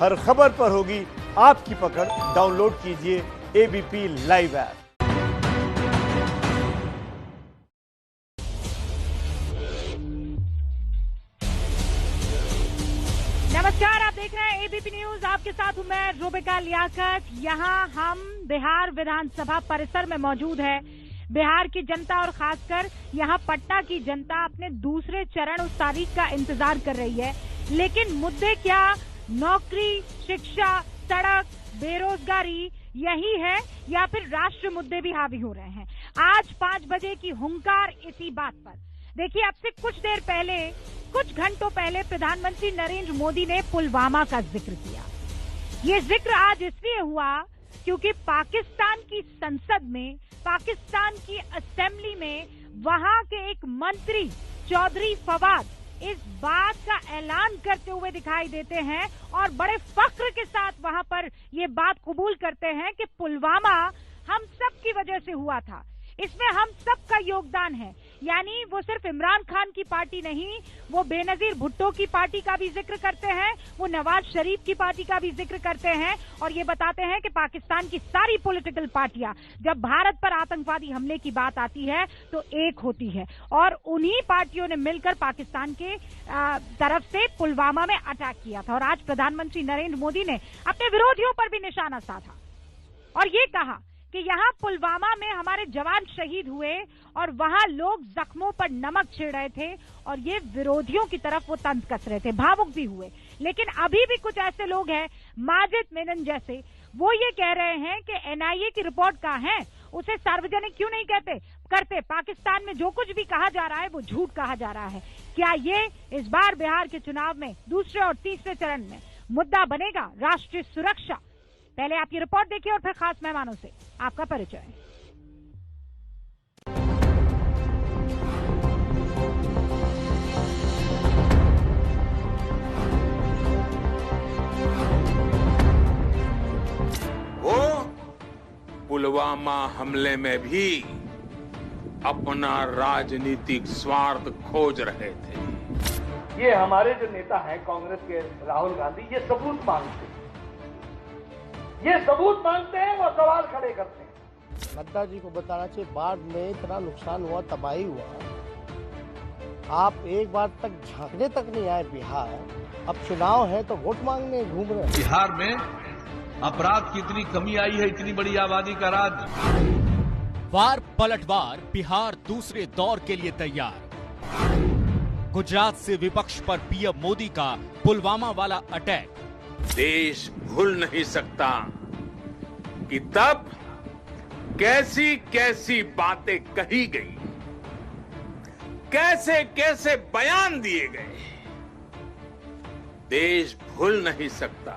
हर खबर पर होगी आपकी पकड़। डाउनलोड कीजिए एबीपी लाइव ऐप। नमस्कार, आप देख रहे हैं एबीपी न्यूज। आपके साथ हूं मैं रुबिका लियाकत। यहाँ हम बिहार विधानसभा परिसर में मौजूद है। बिहार की जनता और खासकर यहाँ पटना की जनता अपने दूसरे चरण उस तारीख का इंतजार कर रही है। लेकिन मुद्दे क्या, नौकरी, शिक्षा, सड़क, बेरोजगारी यही है या फिर राष्ट्र मुद्दे भी हावी हो रहे हैं? आज 5 बजे की हुंकार इसी बात पर। देखिए, अब से कुछ देर पहले, कुछ घंटों पहले प्रधानमंत्री नरेंद्र मोदी ने पुलवामा का जिक्र किया। ये जिक्र आज इसलिए हुआ क्योंकि पाकिस्तान की संसद में, पाकिस्तान की असेंबली में वहां के एक मंत्री चौधरी फवाद इस बात का ऐलान करते हुए दिखाई देते हैं और बड़े फख्र के साथ वहां पर ये बात कबूल करते हैं कि पुलवामा हम सब की वजह से हुआ था, इसमें हम सबका योगदान है। यानी वो सिर्फ इमरान खान की पार्टी नहीं, वो बेनजीर भुट्टो की पार्टी का भी जिक्र करते हैं, वो नवाज शरीफ की पार्टी का भी जिक्र करते हैं और ये बताते हैं कि पाकिस्तान की सारी पॉलिटिकल पार्टियां जब भारत पर आतंकवादी हमले की बात आती है तो एक होती है और उन्हीं पार्टियों ने मिलकर पाकिस्तान के तरफ से पुलवामा में अटैक किया था। और आज प्रधानमंत्री नरेंद्र मोदी ने अपने विरोधियों पर भी निशाना साधा और ये कहा कि यहाँ पुलवामा में हमारे जवान शहीद हुए और वहां लोग जख्मों पर नमक छिड़ रहे थे और ये विरोधियों की तरफ वो तंज कस रहे थे, भावुक भी हुए। लेकिन अभी भी कुछ ऐसे लोग हैं, माजिद मेनन जैसे, वो ये कह रहे हैं कि एनआईए की रिपोर्ट कहाँ है, उसे सार्वजनिक क्यों नहीं करते? पाकिस्तान में जो कुछ भी कहा जा रहा है वो झूठ कहा जा रहा है। क्या ये इस बार बिहार के चुनाव में दूसरे और तीसरे चरण में मुद्दा बनेगा? राष्ट्रीय सुरक्षा। पहले आप ये रिपोर्ट देखिए और फिर खास मेहमानों से आपका परिचय। वो पुलवामा हमले में भी अपना राजनीतिक स्वार्थ खोज रहे थे। ये हमारे जो नेता हैं कांग्रेस के, राहुल गांधी, ये सबूत मांगते हैं, वो सवाल खड़े करते हैं। नड्डा जी को बताना चाहिए, बाढ़ में इतना नुकसान हुआ, तबाही हुआ, आप एक बार तक झांकने तक नहीं आए बिहार। अब चुनाव है तो वोट मांगने घूम रहे हैं। बिहार में अपराध की इतनी कमी आई है, इतनी बड़ी आबादी का राज्य। वार पलटवार, बिहार दूसरे दौर के लिए तैयार। गुजरात से विपक्ष पर पीएम मोदी का पुलवामा वाला अटैक। देश भूल नहीं सकता कि तब कैसी कैसी बातें कही गई, कैसे कैसे बयान दिए गए। देश भूल नहीं सकता।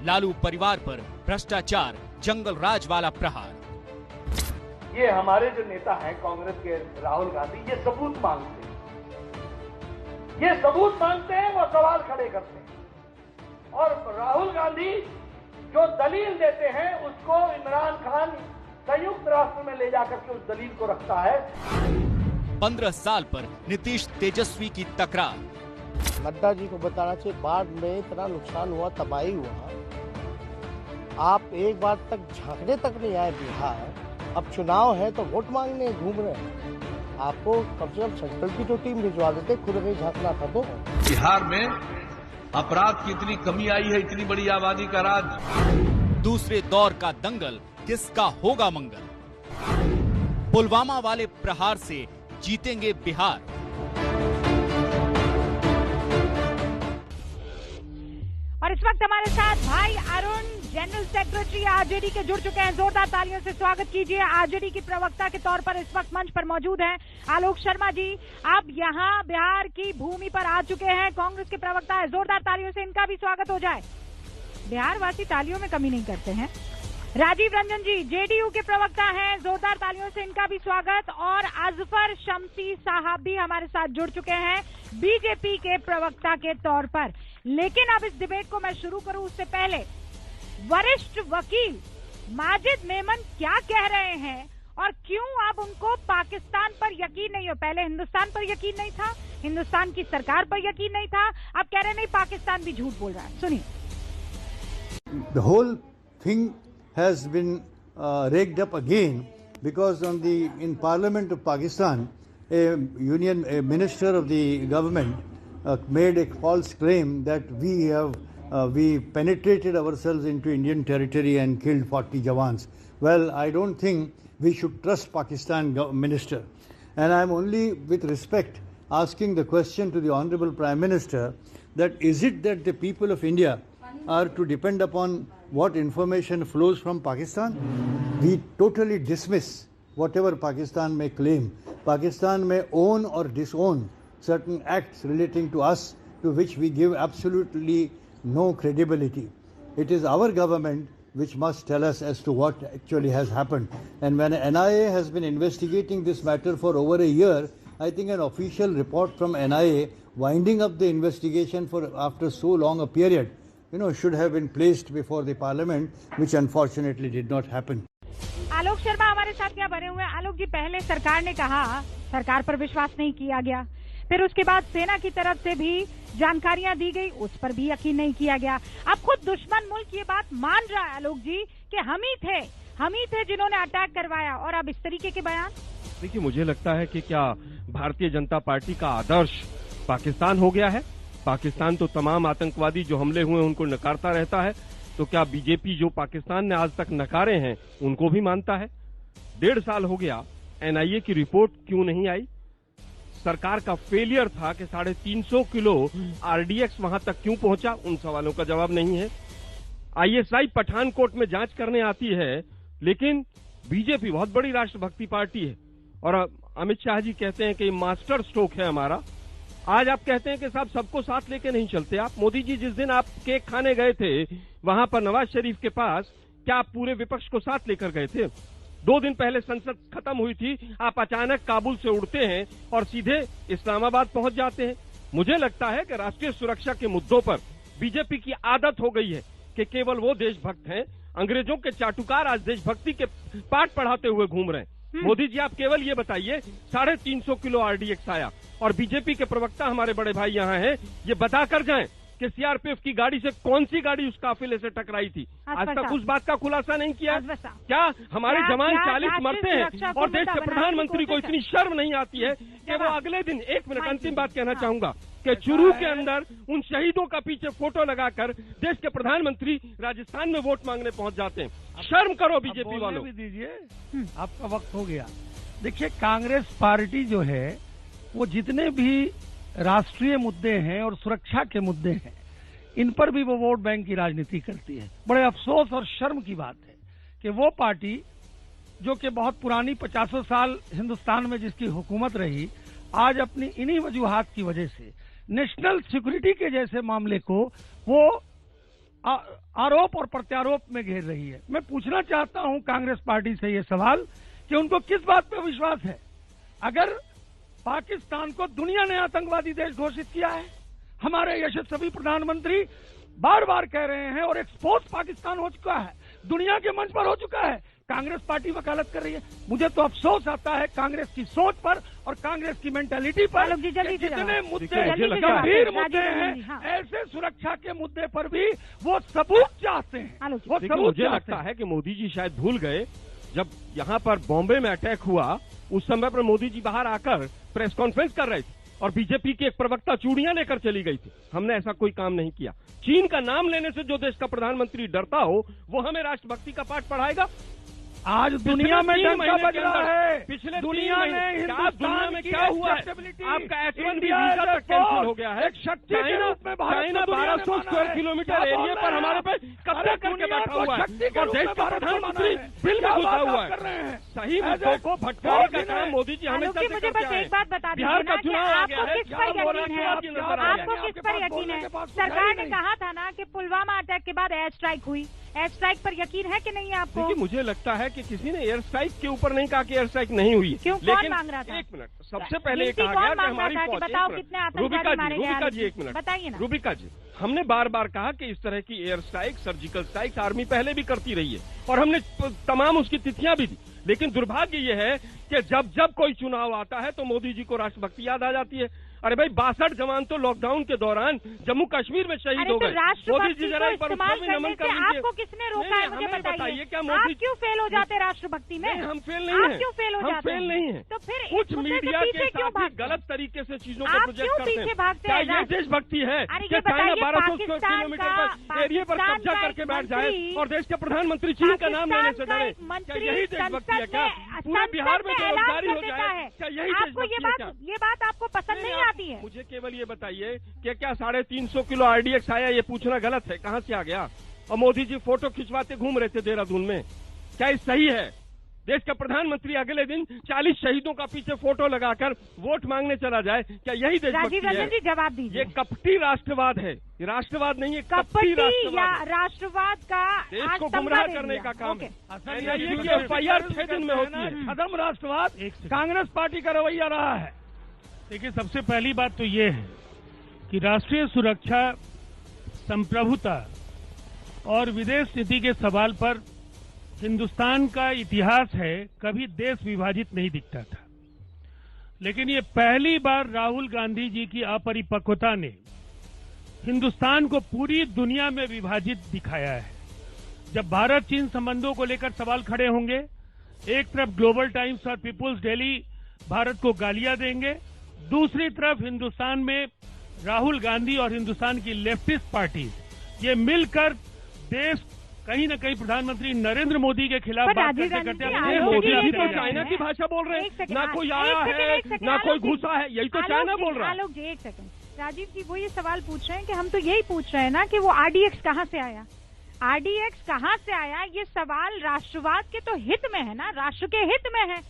लालू परिवार पर भ्रष्टाचार, जंगल राज वाला प्रहार। ये हमारे जो नेता हैं कांग्रेस के, राहुल गांधी, ये सबूत मांगते हैं, वो सवाल खड़े करते हैं। और राहुल गांधी जो दलील देते हैं उसको इमरान खान संयुक्त राष्ट्र में ले जाकर के उस दलील को रखता है। 15 साल पर नीतीश तेजस्वी की तकरार। नड्डा जी को बताना चाहिए, बाढ़ में इतना नुकसान हुआ, तबाही हुआ, आप एक बार तक झांकने तक नहीं आए बिहार। अब चुनाव है तो वोट मांगने घूम रहे हैं। आपको कम से कम सेंट्रल की जो टीम भिजवा देते, खुद नहीं झांकना था तो। बिहार में अपराध की इतनी कमी आई है, इतनी बड़ी आबादी का राज्य। दूसरे दौर का दंगल, किसका होगा मंगल? पुलवामा वाले प्रहार से जीतेंगे बिहार। और इस वक्त हमारे साथ भाई अरुण, जनरल सेक्रेटरी आरजेडी के जुड़ चुके हैं। जोरदार तालियों से स्वागत कीजिए। आरजेडी की प्रवक्ता के तौर पर इस वक्त मंच पर मौजूद हैं आलोक शर्मा जी। अब यहाँ बिहार की भूमि पर आ चुके हैं कांग्रेस के प्रवक्ता है। जोरदार तालियों से इनका भी स्वागत हो जाए। बिहार वासी तालियों में कमी नहीं करते हैं। राजीव रंजन जी जेडीयू के प्रवक्ता हैं, जोरदार तालियों से इनका भी स्वागत। और अजफर शम्सी साहब भी हमारे साथ जुड़ चुके हैं बीजेपी के प्रवक्ता के तौर पर। लेकिन अब इस डिबेट को मैं शुरू करूं उससे पहले वरिष्ठ वकील माजिद मेमन क्या कह रहे हैं और क्यों अब उनको पाकिस्तान पर यकीन नहीं हो? पहले हिंदुस्तान पर यकीन नहीं था, हिंदुस्तान की सरकार पर यकीन नहीं था, अब कह रहे नहीं पाकिस्तान भी झूठ बोल रहा है। सुनिए। The whole thing has been raked up again because in Parliament of Pakistan, a minister of the government made a false claim that we penetrated ourselves into Indian territory and killed 40 Jawans. Well, I don't think we should trust Pakistan minister. And I'm only with respect asking the question to the Honorable Prime Minister that is it that the people of India are to depend upon what information flows from Pakistan? We totally dismiss whatever Pakistan may claim. Pakistan may own or disown certain acts relating to us to which we give absolutely no credibility. It is our government which must tell us as to what actually has happened. And when NIA has been investigating this matter for over a year, I think an official report from NIA winding up the investigation after so long a period, should have been placed before the parliament, which unfortunately did not happen. Alok Sharma हमारे साथ क्या बने हुए हैं। आलोक जी, पहले सरकार ने कहा सरकार पर विश्वास नहीं किया गया, फिर उसके बाद सेना की तरफ से भी जानकारियां दी गई, उस पर भी यकीन नहीं किया गया। अब खुद दुश्मन मुल्क ये बात मान रहा है आलोक जी कि हम ही थे जिन्होंने अटैक करवाया, और अब इस तरीके के बयान। देखिए, मुझे लगता है कि क्या भारतीय जनता पार्टी का आदर्श पाकिस्तान हो गया है? पाकिस्तान तो तमाम आतंकवादी जो हमले हुए उनको नकारता रहता है, तो क्या बीजेपी जो पाकिस्तान ने आज तक नकारे हैं उनको भी मानता है? 1.5 साल हो गया, एनआईए की रिपोर्ट क्यों नहीं आई? सरकार का फेलियर था कि 350 किलो आरडीएक्स वहां तक क्यों पहुंचा? उन सवालों का जवाब नहीं है। आईएसआई पठानकोट में जांच करने आती है, लेकिन बीजेपी बहुत बड़ी राष्ट्रभक्ति पार्टी है और अमित शाह जी कहते हैं कि मास्टर स्ट्रोक है हमारा। आज आप कहते हैं कि साहब सबको साथ लेके नहीं चलते आप। मोदी जी जिस दिन आप केक खाने गए थे वहां पर नवाज शरीफ के पास, क्या आप पूरे विपक्ष को साथ लेकर गए थे? 2 दिन पहले संसद खत्म हुई थी, आप अचानक काबुल से उड़ते हैं और सीधे इस्लामाबाद पहुंच जाते हैं। मुझे लगता है कि राष्ट्रीय सुरक्षा के मुद्दों पर बीजेपी की आदत हो गई है कि केवल वो देशभक्त हैं। अंग्रेजों के चाटुकार आज देशभक्ति के पाठ पढ़ाते हुए घूम रहे हैं। मोदी जी, आप केवल ये बताइए 350 किलो आरडीएक्स आया और बीजेपी के प्रवक्ता हमारे बड़े भाई यहाँ हैं, ये बताकर जाएं कि सीआरपीएफ की गाड़ी से कौन सी गाड़ी उस काफिले से टकराई थी। आज तक उस बात का खुलासा नहीं किया। क्या हमारे जवान 40 मरते हैं और देश के प्रधानमंत्री को इतनी शर्म नहीं आती है कि वो अगले दिन, 1 मिनट अंतिम बात कहना चाहूंगा कि चुरू के अंदर उन शहीदों का पीछे फोटो लगाकर देश के प्रधानमंत्री राजस्थान में वोट मांगने पहुंच जाते हैं। शर्म करो बीजेपी वालों। दीजिए, आपका वक्त हो गया। देखिए, कांग्रेस पार्टी जो है वो जितने भी राष्ट्रीय मुद्दे हैं और सुरक्षा के मुद्दे हैं, इन पर भी वो वोट बैंक की राजनीति करती है। बड़े अफसोस और शर्म की बात है कि वो पार्टी जो कि बहुत पुरानी 50 साल हिंदुस्तान में जिसकी हुकूमत रही, आज अपनी इन्हीं वजूहात की वजह से नेशनल सिक्योरिटी के जैसे मामले को वो आरोप और प्रत्यारोप में घेर रही है। मैं पूछना चाहता हूं कांग्रेस पार्टी से ये सवाल कि उनको किस बात पर विश्वास है? अगर पाकिस्तान को दुनिया ने आतंकवादी देश घोषित किया है, हमारे यशस्वी प्रधानमंत्री बार बार कह रहे हैं और एक्सपोज पाकिस्तान हो चुका है, दुनिया के मंच पर हो चुका है, कांग्रेस पार्टी वकालत कर रही है। मुझे तो अफसोस आता है कांग्रेस की सोच पर और कांग्रेस की मेंटालिटी पर। जितने मुद्दे गंभीर मुद्दे हैं, ऐसे सुरक्षा के मुद्दे पर भी वो सबूत चाहते हैं। वो सबूत मुझे लगता है कि मोदी जी शायद भूल गए, जब यहाँ पर बॉम्बे में अटैक हुआ उस समय पर मोदी जी बाहर आकर प्रेस कॉन्फ्रेंस कर रहे थे और बीजेपी की एक प्रवक्ता चूड़ियां लेकर चली गई थी। हमने ऐसा कोई काम नहीं किया। चीन का नाम लेने से जो देश का प्रधानमंत्री डरता हो वो हमें राष्ट्रभक्ति का पाठ पढ़ाएगा। आज दुनिया में डंका बज रहा है। पिछले दुनिया ने दुनिया में क्या हुआ है? आपका H1B वीजा तक कैंसिल हो गया है। चाइना 1200 स्क्वायर किलोमीटर एरिया पर हमारे पे कब्जा करके बैठा हुआ है और देश का प्रधानमंत्री बिल में घुसा हुआ है। सही मुद्दों को भटकाने का काम मोदी जी हमेशा से करते हैं। एक बात बता बिहार का चुनाव आ गया है, आपको किस पर यकीन है? सरकार ने कहा था ना कि पुलवामा अटैक के बाद एयर स्ट्राइक हुई, एयर स्ट्राइक पर यकीन है कि नहीं आपको? देखिए, मुझे लगता है कि किसी ने एयर स्ट्राइक के ऊपर नहीं कहा कि एयर स्ट्राइक नहीं हुई। क्यों? कौन मांग रहा था? 1 मिनट, सबसे पहले कहा गया कि हमारी फौज। रूबिका जी 1 मिनट, बताइए ना। रूबिका जी, हमने बार बार कहा कि इस तरह की air strike, surgical strike army पहले भी करती रही है और हमने तमाम उसकी तिथियां भी दी। लेकिन दुर्भाग्य ये है कि जब जब कोई चुनाव आता है तो मोदी जी को राष्ट्रभक्ति याद आ जाती है। अरे भाई 62 जवान तो लॉकडाउन के दौरान जम्मू कश्मीर में शहीद हो गए। मोदी जी जरा एक बार उसको भी नमन कर लीजिए। आपको किसने रोका है मुझे बताइए, क्या मोदी आप क्यों फेल हो जाते राष्ट्रभक्ति में? हम फेल नहीं है, क्यों फेल हो जाते? हम फेल नहीं है। तो फिर कुछ मीडिया के साथ गलत तरीके से चीजों को प्रोजेक्ट करते हैं। क्या ये देशभक्ति है कि चाइना 1200 किलोमीटर पर एरिया पर कब्जा करके बैठ जाए और देश के प्रधानमंत्री चीन का नाम लेने से डरे? क्या यही देशभक्ति है? क्या पूरे बिहार में बेरोजगारी हो जाए? क्या यही देशभक्ति है? ये बात आपको पसंद नहीं आती है? मुझे केवल ये बताइए कि क्या 350 किलो RDX आया, ये पूछना गलत है? कहाँ से आ गया? और मोदी जी फोटो खिंचवाते घूम रहे थे देहरादून में, क्या ये सही है? देश का प्रधानमंत्री अगले दिन 40 शहीदों का पीछे फोटो लगाकर वोट मांगने चला जाए, क्या यही देशभक्ति है? राजीव रंजन जी जवाब दीजिए। ये कपटी राष्ट्रवाद है, ये राष्ट्रवाद नहीं है, कपटी राष्ट्रवाद का देश को गुमराह करने का काम है। FIR 6 दिन में होती है। खत्म राष्ट्रवाद कांग्रेस पार्टी का रवैया रहा है। देखिए, सबसे पहली बात तो ये है कि राष्ट्रीय सुरक्षा, संप्रभुता और विदेश नीति के सवाल पर हिंदुस्तान का इतिहास है, कभी देश विभाजित नहीं दिखता था। लेकिन ये पहली बार राहुल गांधी जी की अपरिपक्वता ने हिंदुस्तान को पूरी दुनिया में विभाजित दिखाया है। जब भारत चीन संबंधों को लेकर सवाल खड़े होंगे, एक तरफ ग्लोबल टाइम्स और पीपुल्स डेली भारत को गालियां देंगे, दूसरी तरफ हिंदुस्तान में राहुल गांधी और हिंदुस्तान की लेफ्टिस्ट पार्टी ये मिलकर देश कहीं न कहीं प्रधानमंत्री नरेंद्र मोदी के खिलाफ बात करते मोदी जी तो चाइना की भाषा बोल रहे हैं, ना कोई आया है ना कोई घुसा है, यही तो चाइना बोल रहा है। आलोक जी एक सेकंड, राजीव जी वो ये सवाल पूछ रहे हैं कि हम तो यही पूछ रहे हैं ना कि वो RDX कहाँ से आया? RDX कहाँ से आया? ये सवाल राष्ट्रवाद के तो हित में है ना, राष्ट्र के हित में है।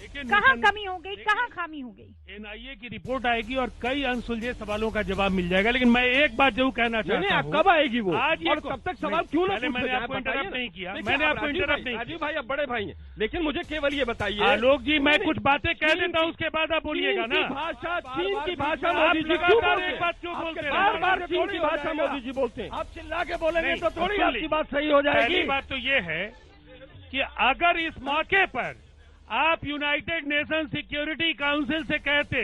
कहाँ कमी हो गई, कहाँ खामी हो गई? NIA की रिपोर्ट आएगी और कई अनसुलझे सवालों का जवाब मिल जाएगा। लेकिन मैं एक बात जरूर कहना चाहता हूँ, कब आएगी वो? आज और तब तक सवाल क्यों ना? मैंने आपको इंटरप्ट नहीं किया, मैंने आपको इंटरप्ट नहीं। राजीव भाई अब बड़े भाई हैं, लेकिन मुझे केवल ये बताइए आलोक जी, मैं कुछ बातें कह देता हूँ, उसके बाद आप बोलिएगा ना। भाषा, चीन की भाषा मोदी जी क्यों बोलते हैं? बार चीन की भाषा मोदी जी बोलते हैं। आप चिल्ला के बोलेंगे तो थोड़ी आपकी बात सही हो जाएगी। पहली बात तो ये है कि अगर इस मौके पर आप यूनाइटेड नेशन सिक्योरिटी काउंसिल से कहते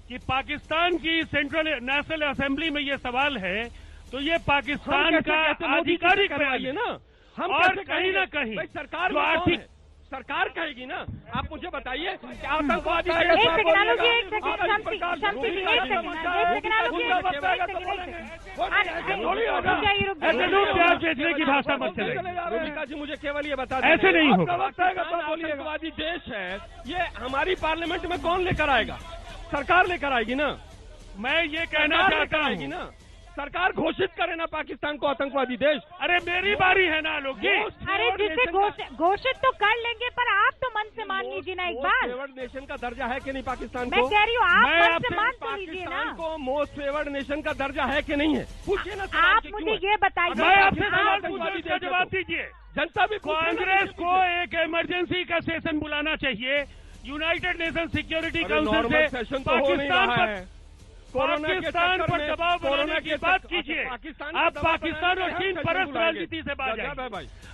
कि पाकिस्तान की सेंट्रल नेशनल असेंबली में ये सवाल है, तो ये पाकिस्तान का आधिकारिक बयान है ना। हम और कहीं ना कहीं सरकार आर्थिक सरकार कहेगी ना। आप मुझे बताइए कि आतंकवादी बेचने की भाषा मत चले। रूबिका जी मुझे केवल ये बता ऐसे नहीं होगा। आतंकवादी देश है, ये हमारी पार्लियामेंट में कौन लेकर आएगा? सरकार लेकर आएगी ना। मैं ये कहना चाहता हूँ ना, सरकार घोषित करे ना पाकिस्तान को आतंकवादी देश। अरे मेरी बारी है ना लोग जी। अरे जिसे घोषित तो कर लेंगे, पर आप तो मन से मान लीजिए ना एक बार। फेवर्ड नेशन का दर्जा है कि नहीं पाकिस्तान को? मैं कह रही हूँ आप मन से मान तो लीजिए ना। पाकिस्तान को मोस्ट फेवर्ड नेशन का दर्जा है कि नहीं है? पूछिए ना। आप मुझे ये बताइए। मैं आपसे सवाल पूछूं, इसका जवाब दीजिए। जनता भी कांग्रेस को एक इमरजेंसी का सेशन बुलाना चाहिए यूनाइटेड नेशन सिक्योरिटी काउंसिल से। पाकिस्तान पर पर दबाव बनाने की बात कीजिए। आप पाकिस्तान और चीन परस्पर राजनीति से बात जाए।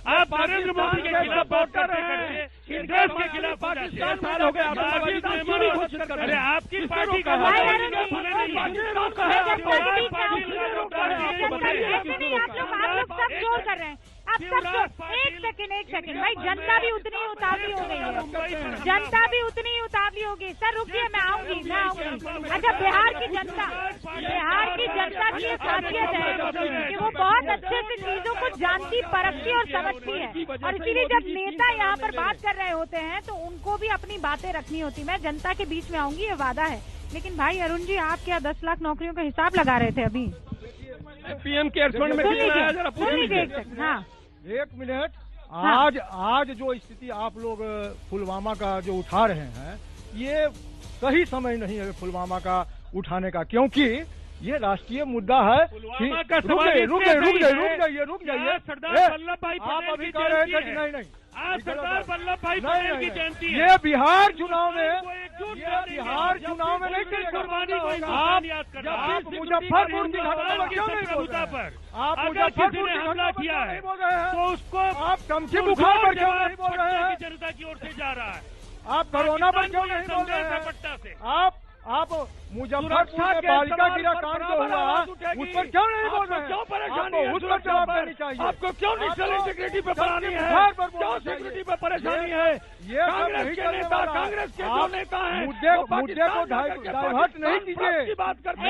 आप नरेंद्र मोदी के खिलाफ बात करते हैं, देश के खिलाफ पाकिस्तान साल हो गया। अरे आपकी पार्टी का कर रहे हैं आप सब। एक सेकंड भाई, जनता भी उतनी उतावली हो गई है, जनता भी उतनी उतावली हो गई। सर रुकिए, मैं आऊंगी। अच्छा, बिहार की जनता की ये खासियत है कि वो बहुत अच्छे से चीजों को जानती, परखती और समझती है, और इसीलिए जब नेता यहाँ पर बात कर रहे होते हैं तो उनको भी अपनी बातें रखनी होती। मैं जनता के बीच में आऊंगी, ये वादा है। लेकिन भाई अरुण जी, आप क्या 10 लाख नौकरियों का हिसाब लगा रहे थे अभी? PM केयर्स फंड में कितना है जरा पूछ लीजिए। हाँ, एक मिनट। आज जो स्थिति आप लोग पुलवामा का जो उठा रहे हैं, ये सही समय नहीं है पुलवामा का उठाने का, क्योंकि ये राष्ट्रीय मुद्दा है। रुक जाइए। सरदार वल्लभ भाई आप अभी कह रहे थे कि नहीं आज सरदार वल्लभ भाई पटेल की जयंती है। ये बिहार चुनाव में नहीं आप मुजफ्फरपुर की घटना पर क्यों नहीं बोल रहे हैं? आप मुजफ्फरपुर की घटना पर क्यों नहीं बोल रहे हैं? तो उसको आप चमची बुखार पर क्यों नहीं बोल रहे हैं? जनता की ओर से जा रहा है। आप कोरोना पर क्यों नहीं बोल रहे हैं? पट्टा से आप आप मुजफ्फरपुर में बालिका गृह कांड जो हुआ उस पर क्यों नहीं बोल रहे? क्यों परेशानी है? उस पर जवाब देनी चाहिए। आपको क्यों नेशनल इंटीग्रिटी पे परेशानी है? क्यों सिक्योरिटी पे परेशानी है? ये कांग्रेस के नेता, कांग्रेस के जो नेता हैं, मुद्दे को डाइवर्ट नहीं कीजिए। की बात करते हैं।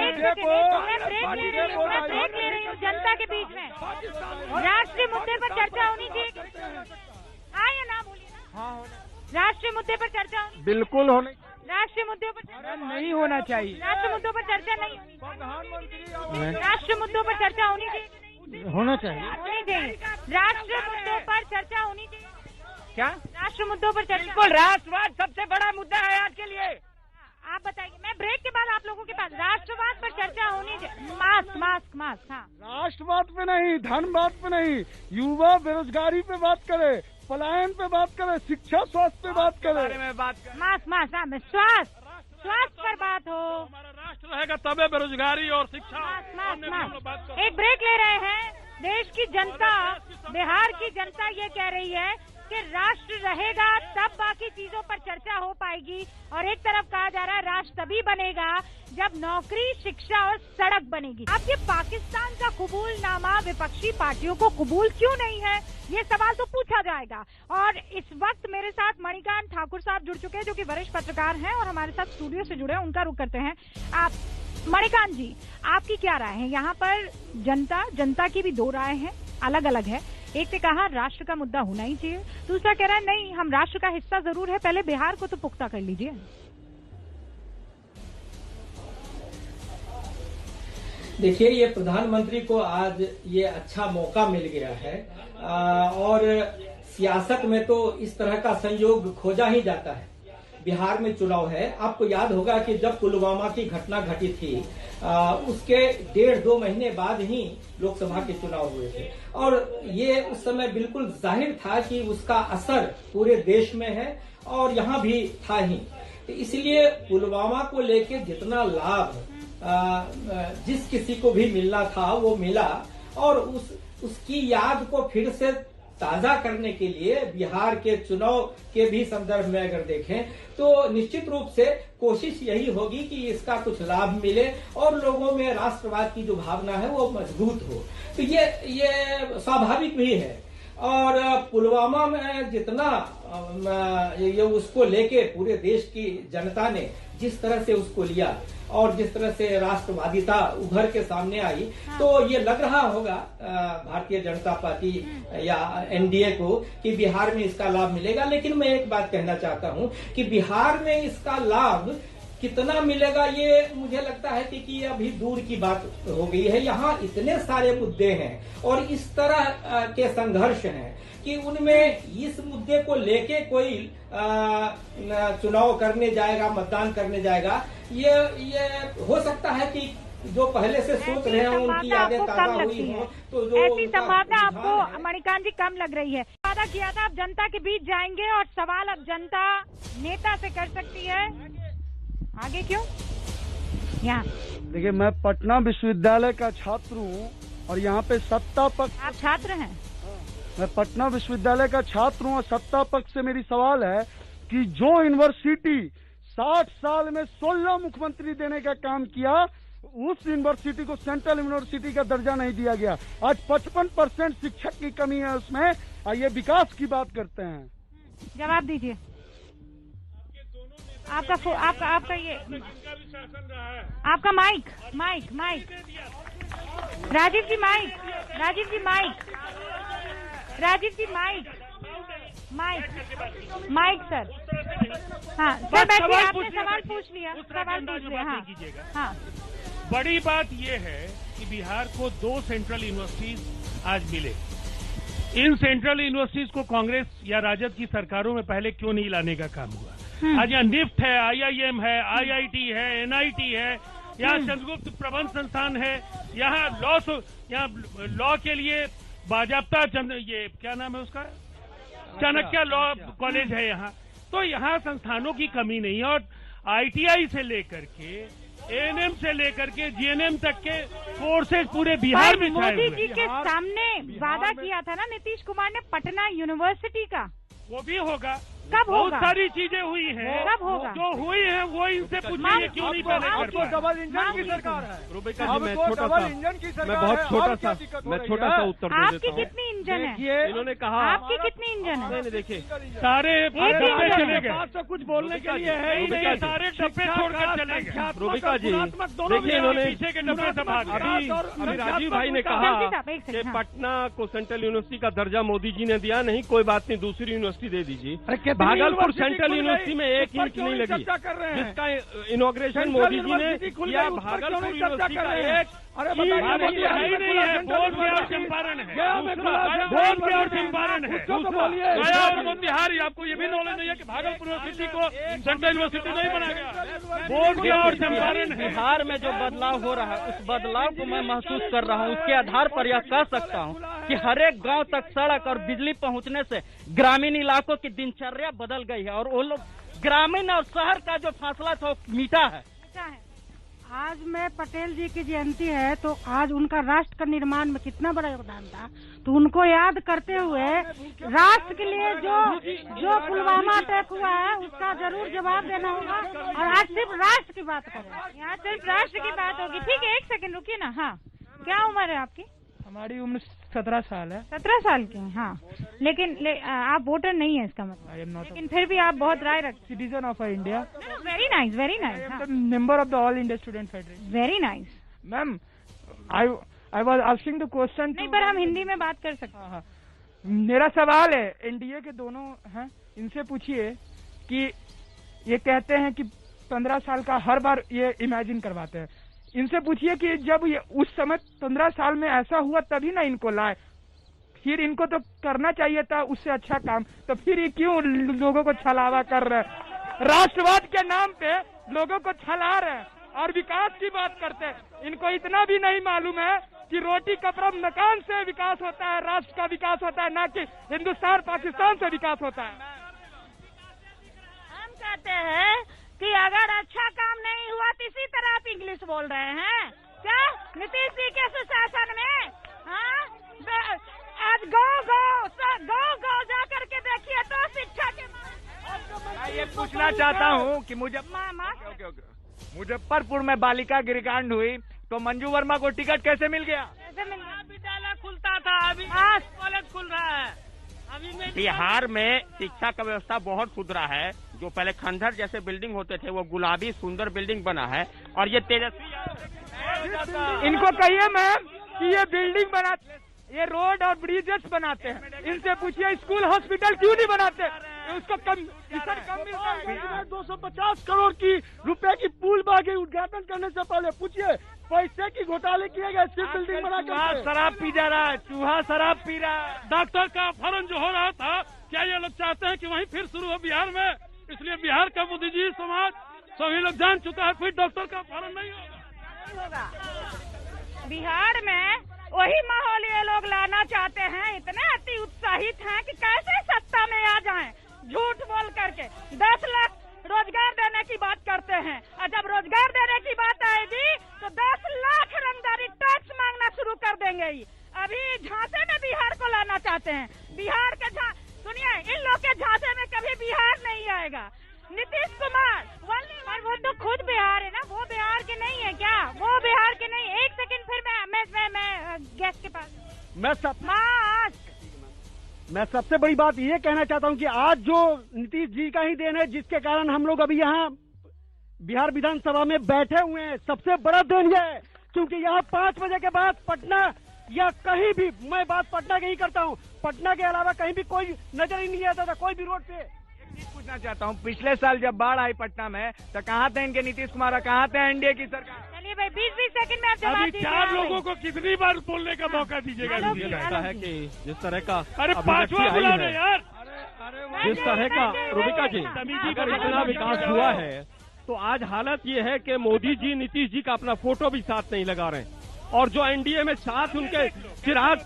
जनता के बीच में राष्ट्रीय मुद्दे पर चर्चा होनी चाहिए। हाँ या ना बोलिए ना। राष्ट्रीय मुद्दे पर चर्चा होनी, बिल्कुल होने, राष्ट्रीय मुद्दों पर चर्चा नहीं होना चाहिए। राष्ट्रीय मुद्दों पर चर्चा नहीं होनी, प्रधानमंत्री राष्ट्रीय मुद्दों पर चर्चा होनी चाहिए, होना चाहिए। होनी चाहिए। राष्ट्रीय मुद्दों पर चर्चा होनी चाहिए। क्या राष्ट्रीय मुद्दों पर चर्चा? बिल्कुल, राष्ट्रवाद सबसे बड़ा मुद्दा है आज के लिए। आप बताइए, मैं ब्रेक के बाद आप लोगों के पास राष्ट्रवाद पर चर्चा होनी चाहिए। Mask mask mask. हाँ, राष्ट्रवाद पे नहीं, धनवाद पे नहीं, युवा बेरोजगारी पे बात करे, पलायन पे बात करे, शिक्षा स्वास्थ्य पे बात करे, मास्क मास्क। हाँ, स्वास्थ्य पर बात हो। हमारा राष्ट्र रहेगा तबे बेरोजगारी और शिक्षा। मास्क। एक ब्रेक ले रहे हैं। देश की जनता, बिहार की जनता ये कह रही है कि राष्ट्र रहेगा तब बाकी चीजों पर चर्चा हो पाएगी, और एक तरफ कहा जा रहा है राष्ट्र तभी बनेगा जब नौकरी, शिक्षा और सड़क बनेगी। अब ये पाकिस्तान का कबूलनामा विपक्षी पार्टियों को कबूल क्यों नहीं है, ये सवाल तो पूछा जाएगा। और इस वक्त मेरे साथ मणिकांत ठाकुर साहब जुड़ चुके हैं, जो कि वरिष्ठ पत्रकार हैं और हमारे साथ स्टूडियो से जुड़े हैं। उनका रुख करते हैं। आप मणिकांत जी, आपकी क्या राय है? यहाँ पर जनता की भी दो राय है, अलग अलग है। एक ने कहा राष्ट्र का मुद्दा होना ही चाहिए, दूसरा कह रहा है नहीं, हम राष्ट्र का हिस्सा जरूर है, पहले बिहार को तो पुख्ता कर लीजिए। देखिए, ये प्रधानमंत्री को आज ये अच्छा मौका मिल गया है, और सियासत में तो इस तरह का संयोग खोजा ही जाता है। बिहार में चुनाव है। आपको याद होगा कि जब पुलवामा की घटना घटी थी, उसके 1.5-2 महीने बाद ही लोकसभा के चुनाव हुए थे, और ये उस समय बिल्कुल जाहिर था कि उसका असर पूरे देश में है और यहाँ भी था ही। तो इसलिए पुलवामा को लेके जितना लाभ जिस किसी को भी मिलना था वो मिला, और उसकी याद को फिर से ताजा करने के लिए बिहार के चुनाव के भी संदर्भ में अगर देखें तो निश्चित रूप से कोशिश यही होगी कि इसका कुछ लाभ मिले और लोगों में राष्ट्रवाद की जो भावना है वो मजबूत हो। तो ये स्वाभाविक भी है। और पुलवामा में जितना ये उसको लेके पूरे देश की जनता ने जिस तरह से उसको लिया और जिस तरह से राष्ट्रवादिता उभर के सामने आई, तो ये लग रहा होगा भारतीय जनता पार्टी या एनडीए को कि बिहार में इसका लाभ मिलेगा। लेकिन मैं एक बात कहना चाहता हूं कि बिहार में इसका लाभ कितना मिलेगा ये मुझे लगता है कि ये अभी दूर की बात हो गई है। यहाँ इतने सारे मुद्दे हैं और इस तरह के संघर्ष हैं कि उनमें इस मुद्दे को लेके कोई चुनाव करने जाएगा, मतदान करने जाएगा, ये हो सकता है कि जो पहले से सोच रहे हैं उनकी यादें ताजा हुई हो, तो जो ऐसी संभावना आपको मणिकांत जी कम लग रही है। वादा किया था आप जनता के बीच जाएंगे और सवाल अब जनता नेता से कर सकती है, आगे क्यों? यहाँ देखिए, मैं पटना विश्वविद्यालय का छात्र हूँ और यहाँ पे सत्ता पक्ष। आप छात्र हैं? मैं पटना विश्वविद्यालय का छात्र हूँ और सत्ता पक्ष से मेरी सवाल है कि जो यूनिवर्सिटी 60 साल में 16 मुख्यमंत्री देने का काम किया, उस यूनिवर्सिटी को सेंट्रल यूनिवर्सिटी का दर्जा नहीं दिया गया। आज 55% शिक्षक की कमी है उसमें। आइए विकास की बात करते हैं। जवाब दीजिए। आपका ये आपका माइक राजीव जी माइक सर। हाँ सर, बैठिए, आपने सवाल पूछ लिया। हाँ, बड़ी बात यह है कि बिहार को 2 सेंट्रल यूनिवर्सिटीज आज मिले। इन सेंट्रल यूनिवर्सिटीज को कांग्रेस या राजद की सरकारों में पहले क्यों नहीं लाने का काम हुआ? आज यहाँ निफ्ट है, IIM है, IIT है, NIT है, यहाँ चंद्रगुप्त प्रबंध संस्थान है, यहाँ लॉ के लिए बाजाप्ता ये क्या नाम है उसका, चाणक्य लॉ कॉलेज है यहाँ। तो यहाँ संस्थानों की कमी नहीं है। और ITI से लेकर के ANM से लेकर के GNM तक के कोर्सेज पूरे बिहार में छाए हुए। मोदी जी के सामने वादा किया था ना नीतीश कुमार ने पटना यूनिवर्सिटी का, वो भी होगा। कब बहुत होगा? सारी चीजें हुई हैं। कब होगा? जो हुई है वो इनसे पूछिए क्यों नहीं पहले कर पाए। डबल इंजन की सरकार है। रुबिका जी, मैं डबल छोटा इंजन की सा, सरकार मैं बहुत है। छोटा और क्या सा, दिक्कत हो मैं रही छोटा है? सा उत्तर दे आपकी देता हूँ। कितनी इंजन है? देखिए, इन्होंने कहा आपकी कितनी इंजन है? नहीं देखिए, सारे डब्बे चले गए। बात तो कुछ बोलने के लिए है ही नहीं, नहीं। सारे डब्बे छोड़कर चले गए। रुबिका जी, देखिए इन्होंने पीछे के डब्बे से भाग गए। अभी राजीव भाई ने कहा जल्दी साहब, एक कि सेकंड, हाँ। पटना को सेंट्रल यूनिवर्सिटी का दर्जा मोदी जी ने दिया, नहीं कोई बात नहीं, दूसरी यूनिवर्सिटी दे दीजिए। भागलपुर सेंट्रल यूनिवर्सिटी में एक ईंट नहीं लगी, जिसका इनॉग्रेशन मोदी जी ने किया। भागलपुर यूनिवर्सिटी का एक अरे नहीं है, बोल गया और चंपारण है, बोल गया और चंपारण है। गया और मोतिहारी, आपको ये भी नॉलेज नहीं है कि भागलपुर यूनिवर्सिटी को सेंट्रल यूनिवर्सिटी नहीं बनाया गया। बोल गया और चंपारण है। बिहार में जो बदलाव हो रहा है उस बदलाव को मैं महसूस कर रहा हूँ। उसके आधार पर यह कह सकता हूँ कि हर एक गांव तक सड़क और बिजली पहुँचने से ग्रामीण इलाकों की दिनचर्या बदल गई है और वो लोग ग्रामीण और शहर का जो फासला था मीठा है। आज में पटेल जी की जयंती है तो आज उनका राष्ट्र का निर्माण में कितना बड़ा योगदान था, तो उनको याद करते हुए राष्ट्र के लिए जो पुलवामा अटैक हुआ है उसका जरूर जवाब देना होगा। और आज सिर्फ राष्ट्र की बात करें, यहाँ सिर्फ राष्ट्र की बात होगी। ठीक है, एक सेकंड रुकिए ना। हाँ, क्या उम्र है आपकी? हमारी उम्र 17 साल है। 17 साल के हैं, हाँ। लेकिन आप वोटर नहीं है इसका मतलब, लेकिन फिर भी आप बहुत राय रखते। Citizen of India. Very nice, very nice. Member of the all India student federation. Very nice. Ma'am, I was asking the question. नहीं, पर हम हिंदी में बात कर सकते हैं। मेरा सवाल है, एनडीए के दोनों हैं, इनसे पूछिए कि ये कहते हैं कि 15 साल का हर बार ये इमेजिन करवाते हैं। इनसे पूछिए कि जब ये उस समय 15 साल में ऐसा हुआ तभी ना इनको लाए, फिर इनको तो करना चाहिए था उससे अच्छा काम, तो फिर ये क्यों लोगों को छलावा कर रहे हैं? राष्ट्रवाद के नाम पे लोगों को छला रहे हैं और विकास की बात करते हैं। इनको इतना भी नहीं मालूम है कि रोटी कपड़ा मकान से विकास होता है, राष्ट्र का विकास होता है, ना कि हिंदुस्तान पाकिस्तान से विकास होता है। हम कहते हैं कि अगर अच्छा काम नहीं हुआ तो इसी तरह आप इंग्लिश बोल रहे हैं क्या नीतीश जी के सुशासन में? हाँ, आज गाँव जा करके देखिए तो शिक्षा के मैं ये पूछना चाहता हूँ कि मुजफ्फरपुर में बालिका गिरकांड हुई तो मंजू वर्मा को टिकट कैसे मिल गया? विद्यालय खुलता था, अभी कॉलेज खुल रहा है। बिहार में शिक्षा का व्यवस्था बहुत सुधरा है। जो पहले खंडहर जैसे बिल्डिंग होते थे वो गुलाबी सुंदर बिल्डिंग बना है और ये तेजस्वी। इनको कहिए मैम कि ये बिल्डिंग बनाते, ये रोड और ब्रिजेस बनाते हैं, इनसे पूछिए स्कूल हॉस्पिटल क्यों नहीं बनाते? उसको कम मिलता है। 250 करोड़ की रुपए की पुल बागी उद्घाटन करने से पहले पूछिए पैसे की घोटाले किए गए, सिर्फ बिल्डिंग बना कर। शराब पी जा रहा है, चूहा शराब पी रहा है। डॉक्टर का अपहरण जो हो रहा था, क्या ये लोग चाहते हैं कि वहीं फिर शुरू हो बिहार में? इसलिए बिहार का बुद्धिजीवी समाज सभी लोग जान चुका है, फिर डॉक्टर का अपहरण नहीं होगा। बिहार में वही माहौल ये लोग लाना चाहते हैं। इतने अति उत्साहित हैं कि कैसे सत्ता में आ जाएं, झूठ बोल करके 10 लाख रोजगार देने की बात करते हैं और जब रोजगार देने की बात आएगी तो 10 लाख रंगदारी टैक्स मांगना शुरू कर देंगे। अभी झांसे में बिहार को लाना चाहते हैं। बिहार के सुनिए, इन लोग के झांसे में कभी बिहार नहीं आएगा। नीतीश कुमार वो तो खुद बिहार है ना, वो बिहार के नहीं है क्या? वो बिहार के नहीं। एक सेकंड, फिर मैं गेस्ट के पास मैं सबसे बड़ी बात ये कहना चाहता हूँ कि आज जो नीतीश जी का ही देन है जिसके कारण हम लोग अभी यहाँ बिहार विधानसभा में बैठे हुए हैं। सबसे बड़ा देन यह है क्योंकि यहाँ 5 बजे के बाद पटना या कहीं भी, मैं बात पटना की ही करता हूँ, पटना के अलावा कहीं भी कोई नजर ही नहीं आता था, कोई भी रोड पे। पूछना चाहता हूँ, पिछले साल जब बाढ़ आई पटना में तो कहाँ थे इनके नीतीश कुमार, कहाँ थे एनडीए की सरकार? चलिए भाई, 20 सेकंड में आप जवाब दीजिए। 4 लोगों को कितनी बार बोलने का मौका दीजिएगा? मुझे लगता है कि जिस तरह का अरे 5वां बुलाना यार, जिस तरह का रुबिका जी अगर इतना विकास हुआ है तो आज हालत ये है कि मोदी जी नीतीश जी का अपना फोटो भी साथ नहीं लगा रहे हैं। और जो एनडीए में साथ उनके चिराग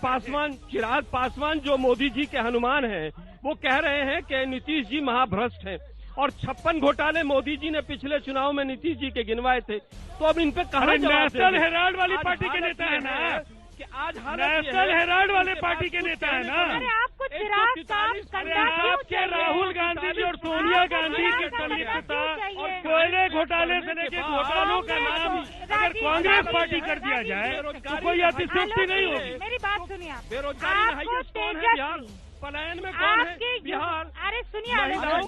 पासवान जो मोदी जी के हनुमान हैं, वो कह रहे हैं कि नीतीश जी महाभ्रष्ट हैं और 56 घोटाले मोदी जी ने पिछले चुनाव में नीतीश जी के गिनवाए थे। तो अब इन पे कहां नेशनल हेराल्ड वाली पार्टी के नेता है ना, कि आज नेशनल हेराल्ड वाले पार्टी के नेता है ना। अरे आप कुछ चिराग साहब कंधा क्यों आपके राहुल गांधी जी और सोनिया गांधी की संलिप्तता और कोयले घोटाले से लेकर घोटालों का नाम अगर कांग्रेस पार्टी कर दिया जाए तो कोई अतिशयोक्ति नहीं होगी। मेरी बात सुनिए आप। बेरोजगारी में हाईएस्ट कौन है बिहार? पलायन में कौन है बिहार? अरे सुनिए,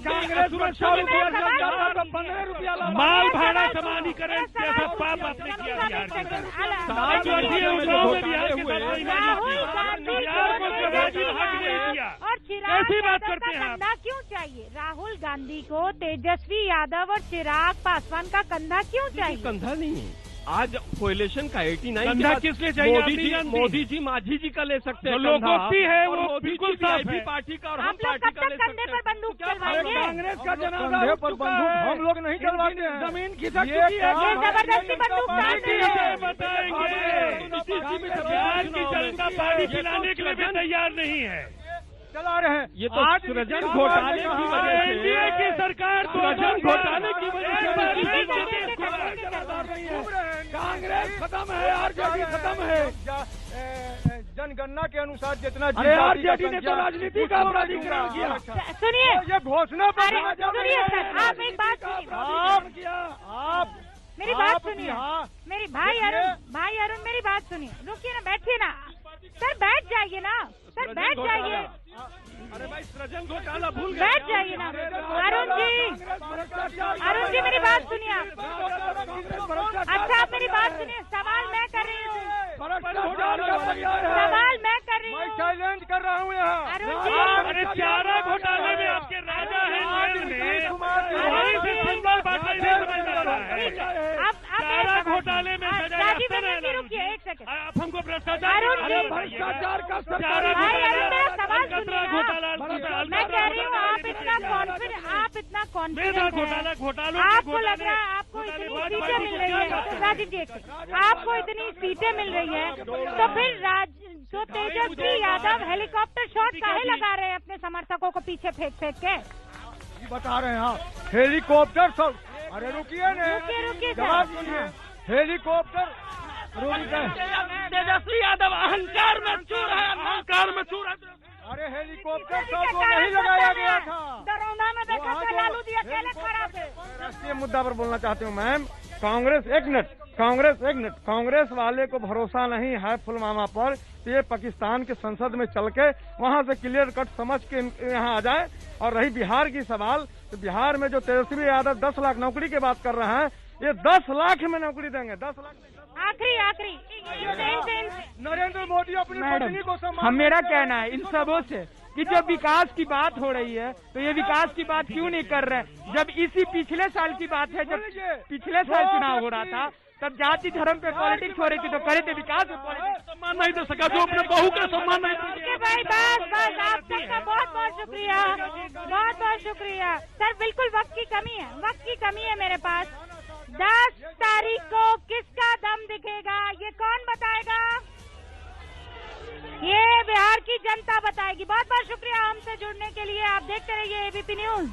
कांग्रेस सुरक्षा माल भाड़ा समानीकरण जैसा पाप आपने किया बिहार के अंदर। कैसी बात करते हैं? कंधा क्यों चाहिए राहुल गांधी को? तेजस्वी यादव और चिराग पासवान का कंधा क्यों चाहिए? कंधा नहीं है। आज कोएलिशन का 89 कंधा किस लिए चाहिए? मोदी जी माझी जी का ले सकते हैं। लोगोपी है वो बिल्कुल साफ है पार्टी का और हम आप लोग पार्टी कब का ले तक कंधे सकते पर बंदूक चलवाएंगे? कांग्रेस का जनाजा पर बंदूक हम लोग नहीं चलवाते हैं। जमीन खिसक चुकी है। ये जबरदस्ती बंदूक डालते हैं। बताएंगे बिहार की जनता पार्टी खिलाने के लिए भी तैयार नहीं है। चला रहे हैं ये तो सृजन घोटाले की वजह से एनडीए की सरकार सृजन घोटाले की वजह से कांग्रेस खत्म है, आरजेडी खत्म है। जनगणना के अनुसार जितना आरजेडी ने तो राजनीति का अपराधीकरण किया। सुनिए, ये घोषणा सुनिए सर, आप एक बात सुनिए। आप मेरी बात सुनिए, मेरी भाई अरुण मेरी बात सुनिए। रुकिए ना, बैठिए ना सर, बैठ जाइए ना सर, बैठ जाइए। अरे भाई सृजन घोटाला भूल गए, बैठ जाइए ना। अरुण जी मेरी बात सुनिए आप। अच्छा आप मेरी बात सुनिए, सवाल मैं कर रही हूँ। सवाल मैं कर रही हूँ। चैलेंज कर रहा हूँ यहाँ। अरुण जी, अरे चारा घोटाले में आपके राजा है जेल में, वहीं से सुंदर बातें नहीं समझ में आ रहा है। चारा घोटाले में राजीव रंजन, रुकिए एक सेकंड। आप हमको भ्रष्टाचार भ्रष्टाचार का भाई अरुण मेरा सवाल सुनिए। मैं कह रही हूँ आप इतना कॉन्फिडेंट घोटालों आपको लग रहा है आपको इतनी सीटें मिल रही है। राजीव जी आपको इतनी सीटें मिल रही है तो फिर तो तेजस्वी यादव हेलीकॉप्टर शॉट काहे लगा रहे हैं अपने समर्थकों को पीछे फेंक के? बता रहे हैं हाँ, हेलीकॉप्टर सब। अरे रुकिए रुकिए जवाब सुनिए। हेलीकॉप्टर तेजस्वी यादव अहंकार में चूर है, अहंकार में चूर है। अरे हेलीकॉप्टर सबको नहीं लगाया गया था। दरौंदा में देखा था लालू जी अकेले खड़ा थे। राष्ट्रीय मुद्दा पर बोलना चाहती हूँ मैम। कांग्रेस एक मिनट, कांग्रेस वाले को भरोसा नहीं है पुलवामा पर, तो ये पाकिस्तान के संसद में चल के वहाँ से क्लियर कट समझ के यहाँ आ जाए। और रही बिहार की सवाल, तो बिहार में जो तेजस्वी यादव 10 लाख नौकरी की बात कर रहे हैं, ये 10 लाख में नौकरी देंगे। 10 लाख आखिरी नरेंद्र मोदी अपनी पत्नी को सम्मान। मेरा कहना है इन सबों से कि जब विकास की बात हो रही है तो ये विकास की बात क्यों नहीं कर रहे हैं? जब इसी पिछले साल की बात है, जब पिछले साल चुनाव हो रहा था तब जाति धर्म पे पॉलिटिक्स हो रही थी, तो करे थे विकास में पॉलिटिक्स। सम्मान नहीं दे सका, जो अपने बहू का सम्मान नहीं दिया। भाई बस आप सबका बहुत शुक्रिया सर। बिल्कुल वक्त की कमी है मेरे पास। 10 तारीख को किसका दम दिखेगा ये कौन बताएगा? ये बिहार की जनता बताएगी। बहुत बहुत शुक्रिया हमसे जुड़ने के लिए। आप देखते रहिए एबीपी न्यूज।